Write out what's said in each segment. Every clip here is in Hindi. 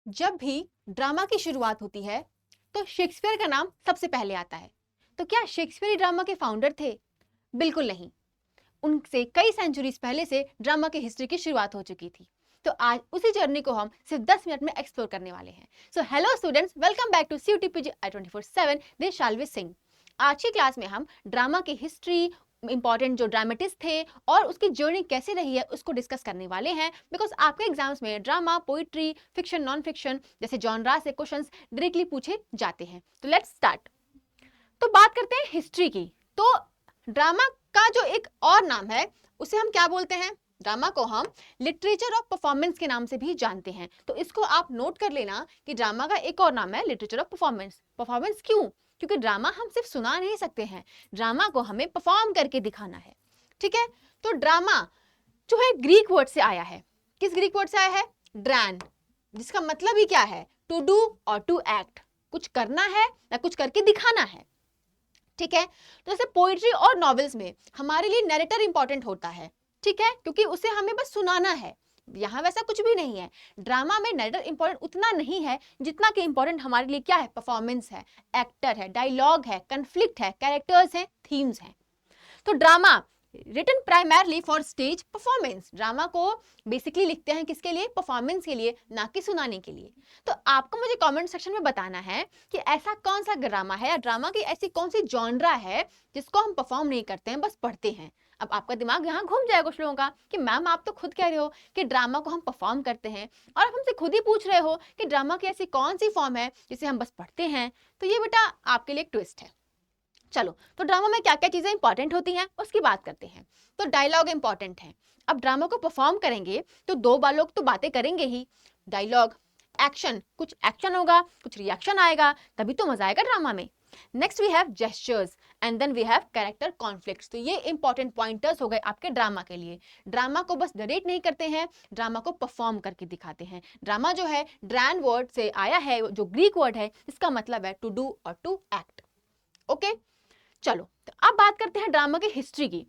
जब भी ड्रामा की शुरुआत होती है तो शेक्सपियर का नाम सबसे पहले आता है। तो क्या शेक्सपियर ड्रामा के फाउंडर थे? बिल्कुल नहीं। उनसे कई सेंचुरीज पहले से ड्रामा की हिस्ट्री की शुरुआत हो चुकी थी। तो आज उसी जर्नी को हम सिर्फ 10 मिनट में एक्सप्लोर करने वाले हैं। So hello students, welcome back to CUTPG i24/7 this Shalvi Singh. आज की क्लास में हम ड्रामा की हिस्ट्री, इंपॉर्टेंट जो ड्रामेटिस्ट थे और उसकी जर्नी कैसे रही है उसको डिस्कस करने वाले हैं। बिकॉज आपके एग्जाम्स में drama, poetry, fiction, non fiction जैसे जॉनरा से क्वेश्चंस डायरेक्टली पूछे जाते हैं। तो लेट्स स्टार्ट। तो बात करते हैं हिस्ट्री की। तो ड्रामा का जो एक और नाम है उसे हम क्या बोलते हैं? ड्रामा को हम लिटरेचर ऑफ परफॉर्मेंस के नाम से भी जानते हैं। तो इसको आप नोट कर लेना कि ड्रामा का एक और नाम है लिटरेचर ऑफ परफॉर्मेंस। परफॉर्मेंस क्यों? क्योंकि ड्रामा हम सिर्फ सुना नहीं सकते हैं, ड्रामा को हमें परफॉर्म करके दिखाना है। ठीक है। तो ड्रामा जो है ग्रीक वर्ड से आया है। किस ग्रीक वर्ड से आया है? ड्रैन, जिसका मतलब ही क्या है? टू डू और टू एक्ट, कुछ करना है या कुछ करके दिखाना है। ठीक है। तो जैसे पोइट्री और नॉवेल्स में हमारे लिए नैरेटर इंपॉर्टेंट होता है। ठीक है, क्योंकि उसे हमें बस सुनाना है। यहाँ वैसा कुछ भी नहीं है। ड्रामा में नैरेटर इंपॉर्टेंट उतना नहीं है जितना कि इंपॉर्टेंट हमारे लिए क्या है? परफॉर्मेंस है, एक्टर है, डायलॉग है, कन्फ्लिक्ट है, कैरेक्टर्स हैं, थीम्स हैं। तो drama written primarily for stage performance. Drama को बेसिकली लिखते हैं किसके लिए? परफॉर्मेंस के लिए, ना कि सुनाने के लिए। तो आपको मुझे कमेंट सेक्शन में बताना है कि ऐसा कौन सा ड्रामा है या ड्रामा की ऐसी कौन सी जॉनरा है जिसको हम परफॉर्म नहीं करते हैं, बस पढ़ते हैं। अब आपका दिमाग यहाँ घूम जाएगा कुछ लोगों का कि मैम आप तो खुद कह रहे हो कि ड्रामा को हम परफॉर्म करते हैं, और आप हमसे खुद ही पूछ रहे हो कि ड्रामा की ऐसी कौन सी फॉर्म है जिसे हम बस पढ़ते हैं। तो ये बेटा आपके लिए एक ट्विस्ट है। चलो, तो ड्रामा में क्या क्या चीजें इंपॉर्टेंट होती हैं उसकी बात करते हैं। तो डायलॉग इंपॉर्टेंट है। अब ड्रामा को परफॉर्म करेंगे तो दो लोग तो बातें करेंगे ही। डायलॉग, एक्शन, कुछ एक्शन होगा, कुछ रिएक्शन आएगा, तभी तो मजा आएगा ड्रामा में। Next we have gestures and then we have character conflicts. तो ये इंपॉर्टेंट पॉइंटर्स हो गए आपके ड्रामा के लिए। ड्रामा को बस नरेट नहीं करते हैं, ड्रामा को परफॉर्म करके दिखाते हैं। ड्रामा जो है ड्रैन वर्ड से आया है, जो ग्रीक वर्ड है, इसका मतलब है टू डू और टू एक्ट। ओके। चलो, तो अब बात करते हैं ड्रामा की हिस्ट्री की।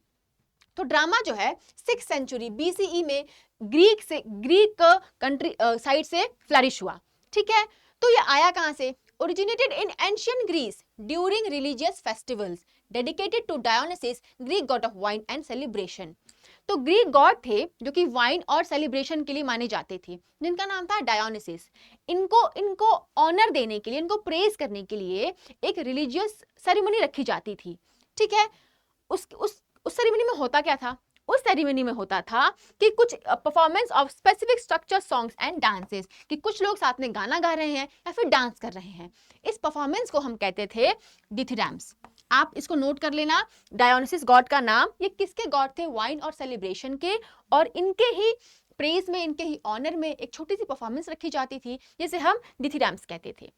तो ड्रामा जो है 6th सेंचुरी BCE में ग्रीक कंट्री साइड से फ्लरिश हुआ। ठीक है। तो ये आया कहां से? Originated in ancient Greece during religious festivals dedicated to Dionysus, Greek god of wine and celebration. तो ग्रीक गॉड थे जो कि वाइन और सेलिब्रेशन के लिए माने जाते थे, जिनका नाम था डायोनिसिस। इनको इनको ऑनर देने के लिए, इनको प्रेज करने के लिए एक रिलीजियस सेरेमनी रखी जाती थी। ठीक है। उस सेरेमनी में होता क्या था? उस सेरेमनी में होता था कि कुछ performance of specific structure songs and dances, कि कुछ लोग साथ में गाना गा रहे हैं या फिर डांस कर रहे हैं। इस परफॉर्मेंस को हम कहते थे डिथिराम्स। आप इसको नोट कर लेना। डायोनिसिस गॉड का नाम, ये किसके गॉड थे? वाइन और सेलिब्रेशन के। और इनके ही प्रेज में, इनके ही ऑनर में एक छोटी सी परफॉर्मेंस रखी जाती थी जिसे हम डिथिराम्स कहते थे।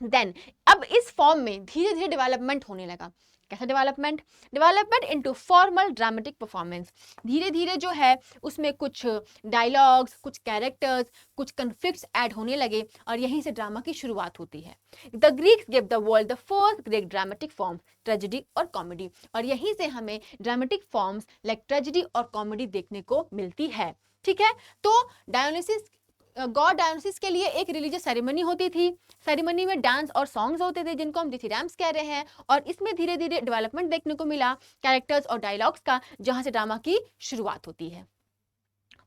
देन अब इस फॉर्म में धीरे धीरे डेवलपमेंट होने लगा। कैसा development? Development into formal dramatic performance. धीरे धीरे जो है उसमें कुछ डायलॉग्स, कुछ कैरेक्टर्स, कुछ कन्फ्लिक्ट्स ऐड होने लगे और यहीं से ड्रामा की शुरुआत होती है। The Greeks give the world the first great dramatic form, tragedy और कॉमेडी। और यहीं से हमें ड्रामेटिक फॉर्म्स लाइक ट्रेजेडी और कॉमेडी देखने को मिलती है। ठीक है। तो डायोनिसिस, गॉड डायोनिसिस के लिए एक रिलीजियस सेरेमनी होती थी। सेरेमनी में डांस और सॉन्ग्स होते थे जिनको हम डिथिराम्स कह रहे हैं। और इसमें धीरे धीरे डेवलपमेंट देखने को मिला कैरेक्टर्स और डायलॉग्स का, जहां से ड्रामा की शुरुआत होती है।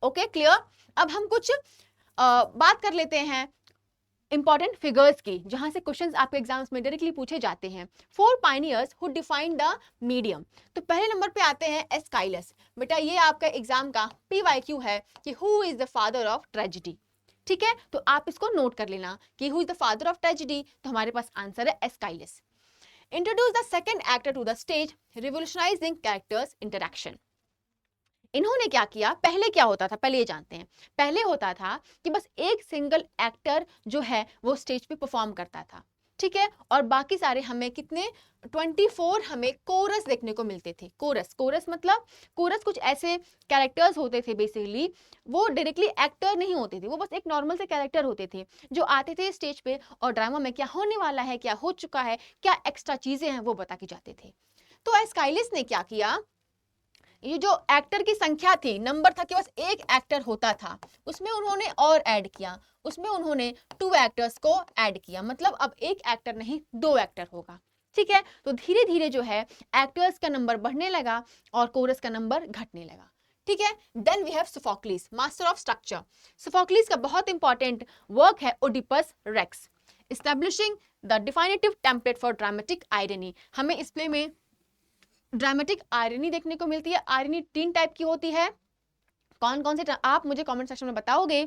Okay, clear? अब हम कुछ बात कर लेते हैं इंपॉर्टेंट फिगर्स की, जहां से क्वेश्चंस आपके एग्जाम्स में डायरेक्टली पूछे जाते हैं। 4 pioneers who define the medium. तो पहले नंबर पे आते हैं एस्काइलस। बेटा ये आपका एग्जाम का PYQ है कि who is the father of tragedy. ठीक है। तो आप इसको नोट कर लेना कि who is the father of tragedy. तो हमारे पास आंसर है Aeschylus. Introduce the second actor to the stage, revolutionising characters interaction. इन्होंने क्या किया? पहले क्या होता था, पहले ये जानते हैं। पहले होता था कि बस एक सिंगल एक्टर जो है वो स्टेज पे परफॉर्म करता था। ठीक है। और बाकी सारे हमें कितने 24 हमें कोरस देखने को मिलते थे। कोरस, कोरस मतलब कोरस कुछ ऐसे कैरेक्टर्स होते थे बेसिकली, वो डायरेक्टली एक्टर नहीं होते थे, वो बस एक नॉर्मल से कैरेक्टर होते थे जो आते थे स्टेज पे और ड्रामा में क्या होने वाला है, क्या हो चुका है, क्या एक्स्ट्रा चीजें हैं वो बता के जाते थे। तो एस्काइलिस ने क्या किया? ये जो एक्टर की संख्या थी, नंबर था कि बस एक एक्टर होता था, उसमें उन्होंने और ऐड किया, उसमें उन्होंने 2 एक्टर्स को ऐड किया, मतलब अब एक एक्टर नहीं 2 एक्टर होगा। ठीक है, तो धीरे धीरे जो है एक्टर्स का नंबर बढ़ने लगा और कोरस का नंबर घटने लगा। ठीक है, then we have Sophocles, master of structure. Sophocles का बहुत इंपॉर्टेंट वर्क है Oedipus Rex, establishing the definitive template for dramatic irony. हमें इस प्ले में ड्रामेटिक आयरनी देखने को मिलती है। आयरनी 3 टाइप की होती है, कौन कौन से आप मुझे कमेंट सेक्शन में बताओगे,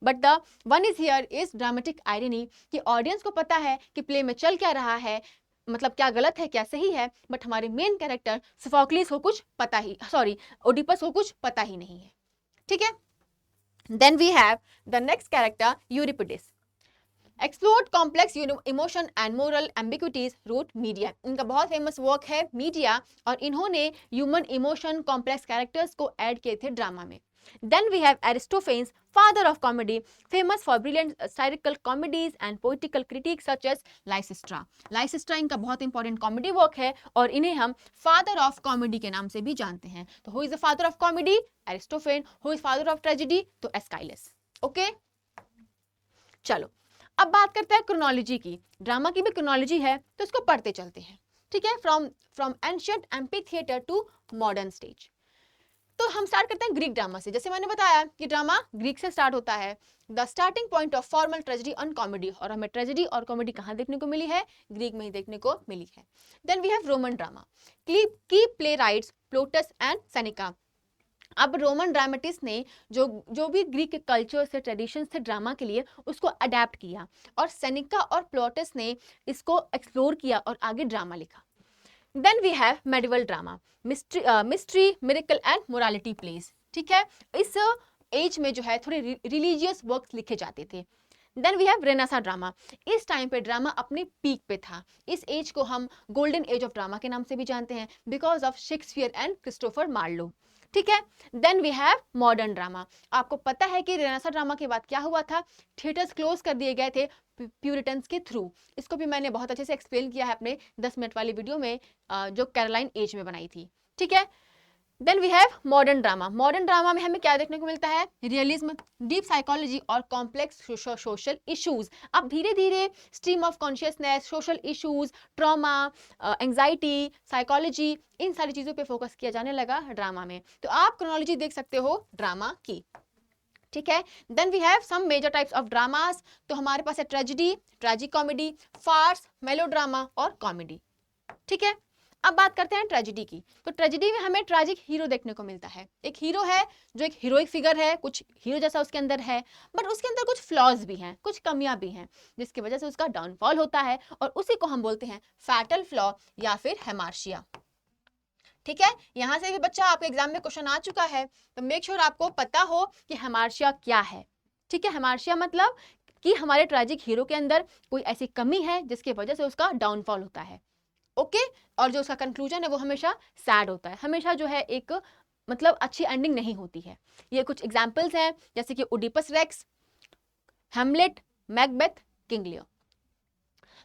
but the one is here is dramatic irony, कि ऑडियंस को पता है कि प्ले में चल क्या रहा है, मतलब क्या गलत है क्या सही है, बट हमारे मेन कैरेक्टर सोफोक्लिस को कुछ पता ही, सॉरी ओडिपस को कुछ पता ही नहीं है। ठीक है, then we have the next character Euripides, explored complex emotion and moral ambiguities wrote Medea. इनका बहुत फेमस वर्क है मीडिया, और इन्होंने ह्यूमन इमोशन कॉम्प्लेक्स कैरेक्टर्स को ऐड किए थे ड्रामा में। Then we have Aristophanes, father of comedy, famous for brilliant satirical comedies and poetical critiques such as Lysistra. Lysistra इनका बहुत इंपॉर्टेंट कॉमेडी वर्क है और इन्हें हम फादर ऑफ कॉमेडी के नाम से भी जानते हैं। तो who is the father of comedy? Aristophanes. Who is father of tragedy? तो एस्काइलस। ओके, चलो अब बात करते हैं क्रोनोलॉजी की। ड्रामा की भी क्रोनोलॉजी है, तो इसको पढ़ते चलते हैं। ठीक है, from ancient amphitheatre to modern stage. तो हम स्टार्ट करते हैं ग्रीक ड्रामा से। जैसे मैंने बताया कि ड्रामा ग्रीक से स्टार्ट होता है। The starting point of formal tragedy and comedy, और हमें ट्रेजेडी और कॉमेडी कहाँ देखने को मिली है? ग्रीक में ही देखने को मिली है। Then we have Roman drama, की playwrights Plautus and Seneca. अब रोमन ड्रामेटिस्ट ने जो भी ग्रीक के कल्चर से ट्रेडिशंस थे ड्रामा के लिए, उसको अडेप्ट किया, और सेनेका और प्लोटस ने इसको एक्सप्लोर किया और आगे ड्रामा लिखा। Then we have medieval drama, mystery, miracle and morality plays. ठीक है, इस एज में जो है थोड़े रिलीजियस वर्क्स लिखे जाते थे। Then we have Renaissance drama, इस टाइम पे ड्रामा अपने पीक पे था। इस एज को हम गोल्डन एज ऑफ ड्रामा के नाम से भी जानते हैं, because of Shakespeare and Christopher Marlowe. ठीक है, then we have modern drama. आपको पता है कि रेनेसां ड्रामा के बाद क्या हुआ था? थिएटर्स क्लोज कर दिए गए थे प्यूरिटन्स के थ्रू। इसको भी मैंने बहुत अच्छे से एक्सप्लेन किया है अपने 10 मिनट वाली वीडियो में, जो कैरोलाइन एज में बनाई थी। ठीक है, then we have modern drama. Modern drama में हमें क्या देखने को मिलता है? रियलिज्म, डीप साइकोलॉजी और कॉम्प्लेक्स सोशल इश्यूज। अब धीरे धीरे stream of consciousness, social issues, trauma, anxiety, psychology, इन सारी चीजों पे फोकस किया जाने लगा ड्रामा में। तो आप क्रोनोलॉजी देख सकते हो ड्रामा की। ठीक है, then we have some major types of dramas. तो हमारे पास है tragedy, tragic comedy, farce, melodrama और कॉमेडी। ठीक है, अब बात करते हैं ट्रेजेडी की। तो ट्रेजेडी में हमें ट्रेजिक हीरो देखने को मिलता है। एक हीरो है जो एक हीरोइक फिगर है, कुछ हीरो जैसा उसके अंदर है, बट उसके अंदर कुछ फ्लॉज भी हैं, कुछ कमियां भी हैं, जिसकी वजह से उसका डाउनफॉल होता है, और उसी को हम बोलते हैं फैटल फ्लॉ या फिर हेमार्शिया। ठीक है, यहां से भी बच्चा आपके एग्जाम में क्वेश्चन आ चुका है, तो मेक श्योर आपको पता हो कि हेमार्शिया क्या है। ठीक है, हेमार्शिया मतलब कि हमारे ट्रेजिक हीरो के अंदर कोई ऐसी कमी है जिसकी वजह से उसका डाउनफॉल होता है। ओके, और जो उसका कंक्लूजन है वो हमेशा सैड होता है, हमेशा जो है एक मतलब अच्छी एंडिंग नहीं होती है। ये कुछ एग्जाम्पल्स हैं, जैसे कि Oedipus racks, Hamlet, Macbeth, King Lear.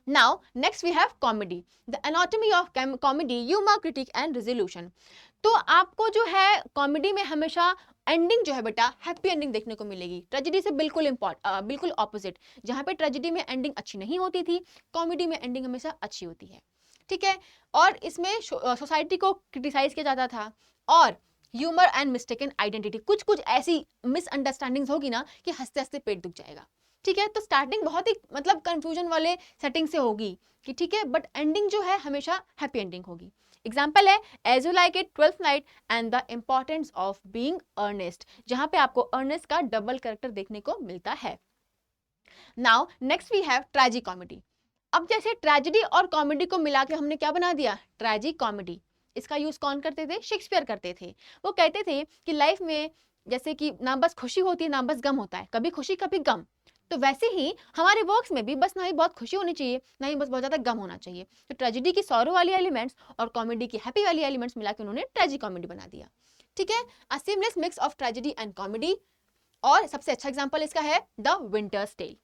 Now, next we have comedy. The anatomy of comedy, humor, critique and resolution. तो आपको जो है कॉमेडी में हमेशा एंडिंग जो है बेटा हैप्पी एंडिंग देखने को मिलेगी। ट्रेजेडी से बिल्कुल ऑपोजिट। जहाँ पे ट्रेजेडी में एंडिंग अच्छी नहीं होती थी, कॉमेडी में एंडिंग हमेशा अच्छी होती है। ठीक है, और इसमें सोसाइटी को क्रिटिसाइज किया जाता था, और ह्यूमर एंड मिस्टेकन आइडेंटिटी, कुछ कुछ ऐसी मिसअंडरस्टैंडिंग्स होगी ना कि हंसते हंसते पेट दुख जाएगा। ठीक है, तो स्टार्टिंग बहुत ही मतलब कंफ्यूजन वाले सेटिंग से होगी कि ठीक है, बट एंडिंग जो है हमेशा हैप्पी एंडिंग होगी। एग्जाम्पल है as you like it, 12th night and the importance of being earnest, जहां पे आपको अर्नेस्ट का डबल कैरेक्टर देखने को मिलता है। Now next we have tragic comedy. अब जैसे ट्रेजेडी और कॉमेडी को मिला के हमने क्या बना दिया? Tragic comedy. इसका यूज कौन करते थे? शेक्सपियर करते थे। वो कहते थे कि लाइफ में जैसे कि ना बस खुशी होती है ना बस गम होता है, कभी खुशी कभी गम, तो वैसे ही हमारे वर्क्स में भी बस ना ही बहुत खुशी होनी चाहिए ना ही बस बहुत ज्यादा गम होना चाहिए। तो ट्रेजेडी की सॉरो वाली एलिमेंट्स और कॉमेडी की हैप्पी वाली एलिमेंट्स मिला के उन्होंने ट्रेजिक कॉमेडी बना दिया। ठीक है, a seamless mix of tragedy and comedy, और सबसे अच्छा एग्जांपल इसका है the winter's tale.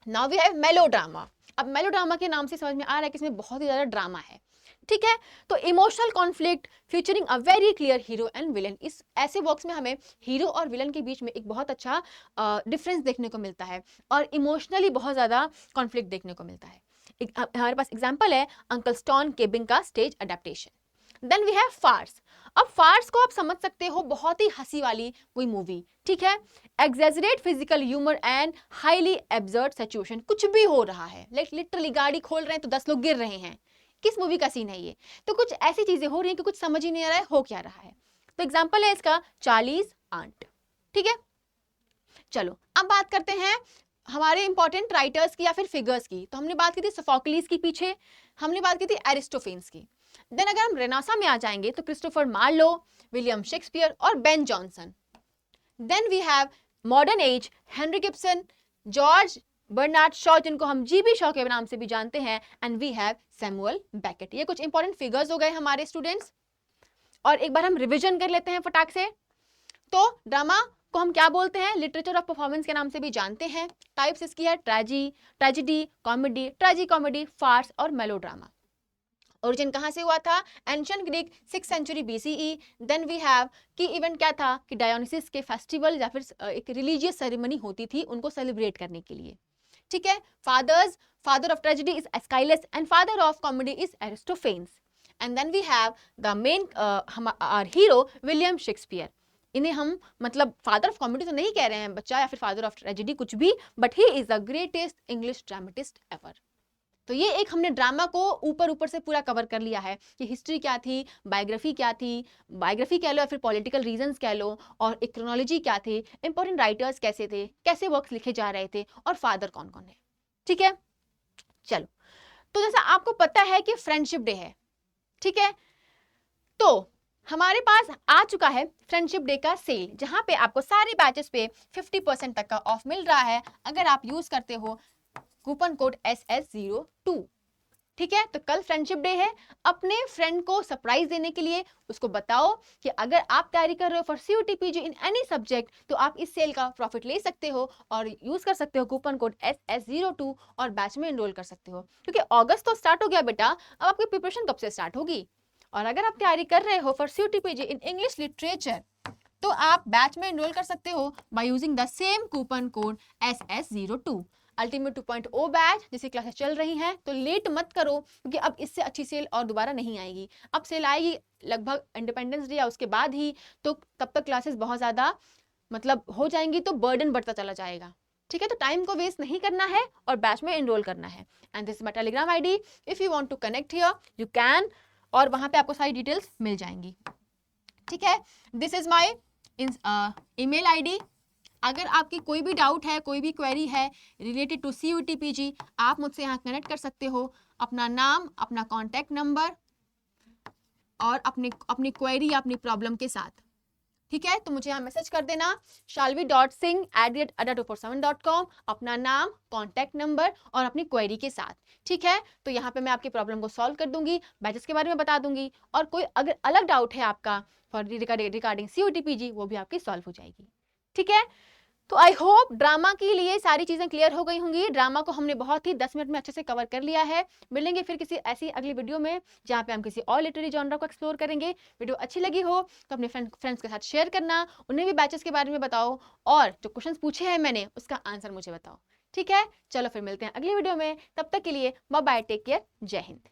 Now we have melodrama. अब मेलोड्रामा के नाम से समझ में आ रहा है कि इसमें बहुत ही ज्यादा ड्रामा है। ठीक है। तो emotional conflict featuring a very clear hero and villain, इस ऐसे वर्क्स में हमें हीरो और विलन के बीच में एक बहुत अच्छा डिफरेंस देखने को मिलता है और इमोशनली बहुत ज़्यादा कॉन्फ्लिक्ट देखने को मिलता है। हमारे पास एग्जाम्पल है अंकल स्टॉन केबिंग का stage adaptation. Then we have farce. अब फार्स को आप समझ सकते हो बहुत ही हंसी वाली कोई मूवी, ठीक है। Exaggerate physical humour and highly absurd situation, कुछ भी हो रहा है, लाइक लिटरली गाड़ी खोल रहे हैं तो 10 लोग गिर रहे हैं, किस मूवी का सीन है ये? तो कुछ ऐसी चीजें हो रही हैं कि कुछ समझ ही नहीं आ रहा है हो क्या रहा है। तो एग्जाम्पल है इसका चार्लीज आंट, ठीक है। चलो अब बात करते हैं हमारे इंपॉर्टेंट राइटर्स की या फिर फिगर्स की। तो हमने बात की थी सोफोक्लिस की, पीछे हमने बात की थी एरिस्टोफेन्स की। देन अगर हम रेनेसां में आ जाएंगे तो क्रिस्टोफर मार्लो, विलियम शेक्सपियर और Ben Jonson. Then we have modern age Henry Gibson, George Bernard Shaw जिनको हम जीबी शॉ के नाम से भी जानते हैं, and we have Samuel Beckett. ये कुछ इंपॉर्टेंट फिगर्स हो गए हमारे स्टूडेंट्स। और एक बार हम रिवीजन कर लेते हैं फटाक से। तो ड्रामा को हम क्या बोलते हैं? लिटरेचर ऑफ परफॉर्मेंस के नाम से भी जानते हैं। टाइप्स इसकी है tragedy, comedy, tragi comedy, farce और मेलोड्रामा। ओरिजिन कहाँ से हुआ था? Ancient Greek 6th century BCE. Then we have कि इवेंट क्या था कि डायोनिसिस के फेस्टिवल या फिर एक रिलीजियस सेरेमनी होती थी उनको सेलिब्रेट करने के लिए, ठीक है। Father of tragedy is Aeschylus and father of comedy is Aristophanes. And then we have the main our hero William Shakespeare. इन्हें हम मतलब फादर ऑफ कॉमेडी तो नहीं कह रहे हैं बच्चा, या फिर फादर ऑफ ट्रेजेडी कुछ भी, but he is the greatest English dramatist ever. तो ये एक हमने ड्रामा को ऊपर से पूरा कवर कर लिया है कि हिस्ट्री क्या थी, बायोग्राफी क्या थी, बायोग्राफी कह लो या फिर पॉलिटिकल रीजंस कह लो, और एक क्रोनोलॉजी क्या थे, इंपॉर्टेंट राइटर्स कैसे थे, कैसे वर्क्स लिखे जा रहे थे, और फादर कौन कौन है, ठीक है। चलो, तो जैसा आपको पता है कि फ्रेंडशिप डे है, ठीक है, तो हमारे पास आ चुका है फ्रेंडशिप डे का सेल, जहां पे आपको सारे बैचेस पे 50% तक का ऑफ मिल रहा है अगर आप यूज करते हो कूपन कोड SS02, ठीक है। तो कल फ्रेंडशिप डे है, अपने फ्रेंड को सरप्राइज देने के लिए उसको बताओ कि अगर आप तैयारी कर रहे हो for CUT-PG in any subject तो आप इस सेल का प्रॉफिट ले सकते हो और यूज कर सकते हो कूपन कोड SS02 और बैच में एनरोल कर सकते हो, क्योंकि अगस्त तो स्टार्ट हो गया बेटा, अब आपकी प्रिपरेशन कब से स्टार्ट होगी। और अगर आप तैयारी कर रहे हो for CUT-PG in English literature तो आप बैच में एनरोल कर सकते हो by using the same coupon code SS02। Ultimate 2.0 batch जिसकी क्लासेस चल रही हैं, तो लेट मत करो क्योंकि अब इससे अच्छी सेल और दोबारा नहीं आएगी। अब सेल आएगी लगभग इंडिपेंडेंस डे या उसके बाद ही, तो तब तक क्लासेस बहुत ज़्यादा मतलब हो जाएंगी तो बर्डन बढ़ता चला जाएगा, ठीक है। तो टाइम को वेस्ट नहीं करना है और बैच में एनरोल करना है। And this is my Telegram ID, if you want to connect here you can, और वहां पे आपको सारी डिटेल्स मिल जाएंगी, ठीक है। This is my email ID. अगर आपकी कोई भी डाउट है, कोई भी क्वेरी है रिलेटेड टू CUT-PG, आप मुझसे यहाँ कनेक्ट कर सकते हो अपना नाम, अपना कॉन्टैक्ट नंबर और अपनी क्वेरी या अपनी प्रॉब्लम के साथ, ठीक है। तो मुझे यहाँ मैसेज कर देना shalvi.singh@adda247.com, अपना नाम, कॉन्टैक्ट नंबर और अपनी क्वेरी के साथ, ठीक है। तो यहाँ पे मैं आपकी प्रॉब्लम को सॉल्व कर दूंगी, बैचेस के बारे में बता दूंगी, और कोई अगर अलग डाउट है आपका फॉर रिगार्डिंग CUT-PG वो भी आपकी सॉल्व हो जाएगी, ठीक है। तो आई होप ड्रामा के लिए सारी चीजें क्लियर हो गई होंगी। ड्रामा को हमने बहुत ही 10 मिनट में अच्छे से कवर कर लिया है। मिलेंगे फिर किसी ऐसी अगली वीडियो में जहाँ पे हम किसी और लिटरेरी जॉनरा को एक्सप्लोर करेंगे। वीडियो अच्छी लगी हो तो अपने फ्रेंड्स के साथ शेयर करना, उन्हें भी बैचेस के बारे में बताओ, और जो क्वेश्चंस पूछे हैं मैंने उसका आंसर मुझे बताओ, ठीक है। चलो फिर मिलते हैं अगली वीडियो में, तब तक के लिए बाय बाय, टेक केयर, जय हिंद।